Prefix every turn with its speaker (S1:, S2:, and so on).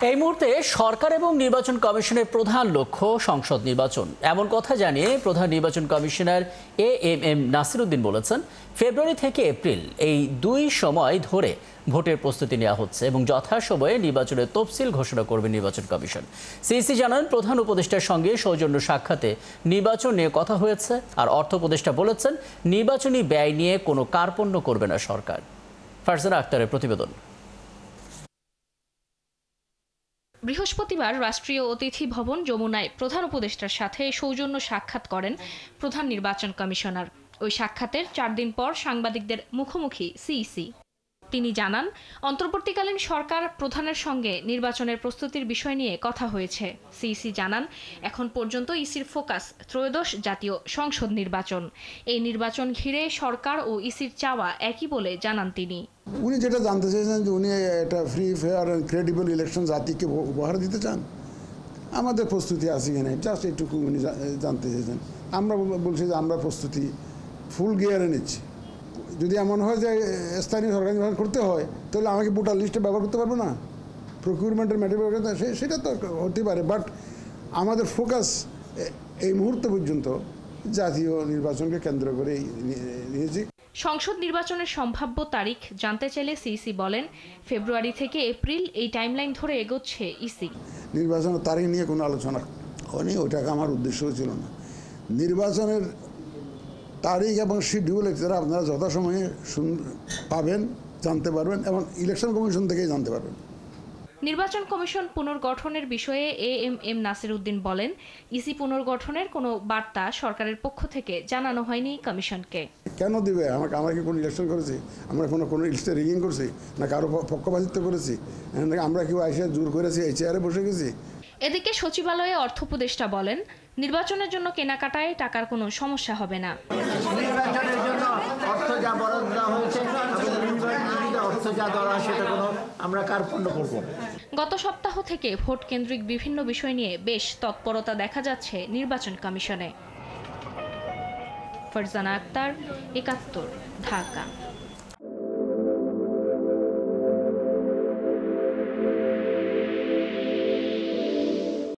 S1: এই মুহূর্তে সরকার এবং নির্বাচন কমিশনের প্রধান লক্ষ্য সংসদ নির্বাচন। এমন কথা জানিয়ে প্রধান নির্বাচন কমিশনার এএমএম নাসির উদ্দিন বলেছেন, ফেব্রুয়ারি থেকে এপ্রিল এই দুই সময় ধরে ভোটের প্রস্তুতি নেওয়া হচ্ছে এবং যথাসময়ে নির্বাচনের তফসিল ঘোষণা করবে নির্বাচন কমিশন। সিইসি জানান, প্রধান উপদেষ্টার সঙ্গে সৌজন্য সাক্ষাতে নির্বাচন নিয়ে কথা হয়েছে। আর অর্থ উপদেষ্টা বলেছেন, নির্বাচনী ব্যয় নিয়ে কোনো কার্পণ্য করবে না সরকার। ফারজানা আক্তারের প্রতিবেদন।
S2: বৃহস্পতিবার রাষ্ট্রীয় অতিথি ভবন যমুনায় প্রধান উপদেষ্টার সাথে সৌজন্য সাক্ষাৎ করেন প্রধান নির্বাচন কমিশনার। ওই সাক্ষাতের 4 দিন পর সাংবাদিকদের মুখোমুখি সিইসি। তিনি জানান, অন্তর্বর্তীকালীন সরকার প্রধানের সঙ্গে নির্বাচনের প্রস্তুতির বিষয় নিয়ে কথা হয়েছে। সিইসি জানান, এখন পর্যন্ত ইসির ফোকাস ত্রয়োদশ জাতীয় সংসদ নির্বাচন। এই নির্বাচন ঘিরে সরকার ও ইসির চাওয়া একই বলে জানান তিনি।
S3: উনি যেটা জানতে চেয়েছেন যে উনি একটা free fair and credible election জাতিকে উপহার দিতে চান, আমাদের প্রস্তুতি আছে কিনা জাস্ট এইটুকু উনি জানতে চেয়েছেন। আমরা বলছি যে আমরা প্রস্তুতি ফুল গিয়ারে নিচ্ছি। যদি এমন হয় যে স্থানীয় সরকারি নির্বাচন করতে হয়, তাহলে আমাকে ভোটার লিস্টে ব্যবহার করতে পারবো না, প্রকিউরমেন্টের ম্যাটেরিয়াল সেটা তো হতে পারে। বাট আমাদের ফোকাস এই মুহূর্ত পর্যন্ত জাতীয় নির্বাচনকে কেন্দ্র করে নিয়েছি।
S2: সংসদ নির্বাচনের সম্ভাব্য তারিখ জানতে চাইলে সিইসি বলেন, ফেব্রুয়ারি থেকে এপ্রিল এই টাইমলাইন ধরে এগোচ্ছে ইসি।
S3: নির্বাচনের তারিখ নিয়ে কোনো আলোচনা হয়নি, ওইটাকে আমার উদ্দেশ্যও ছিল না। নির্বাচনের তারিখ এবং শিডিউল এছাড়া আপনারা যথাসময়ে পাবেন, জানতে পারবেন এবং ইলেকশন কমিশন থেকেই জানতে পারবেন।
S2: নির্বাচন কমিশন পুনর্গঠনের বিষয়ে এএমএম নাসির উদ্দিন বলেন, ইসি পুনর্গঠনের কোনো বার্তা সরকারের পক্ষ থেকে জানানো হয়নি কমিশনকে।
S3: কেন দিবে? আমরা কি কোনো ইলেকশন করেছি? আমরা কোনো লিস্টে রিগিং করছি? না কারো পক্ষপাতিত্ব করেছি? আমরা কেউ আইসে জোর করেছি, এই চেয়ারে বসে গেছি?
S2: এদিকে সচিবালয়ে অর্থ উপদেষ্টা বলেন, নির্বাচনের জন্য কেনাকাটায় টাকার কোনো সমস্যা হবে না।
S4: নির্বাচনের জন্য অর্থ যা বরাদ্দ দেওয়া হয়েছে, অর্থ যা দেওয়া সেটা কোনো আমরা কার্পণ্য করব না।
S2: গত সপ্তাহ থেকে ভোট কেন্দ্রিক বিভিন্ন বিষয় নিয়ে বেশ তৎপরতা দেখা যাচ্ছে নির্বাচন কমিশনে। ফারজানা আক্তার, ৭১, ঢাকা।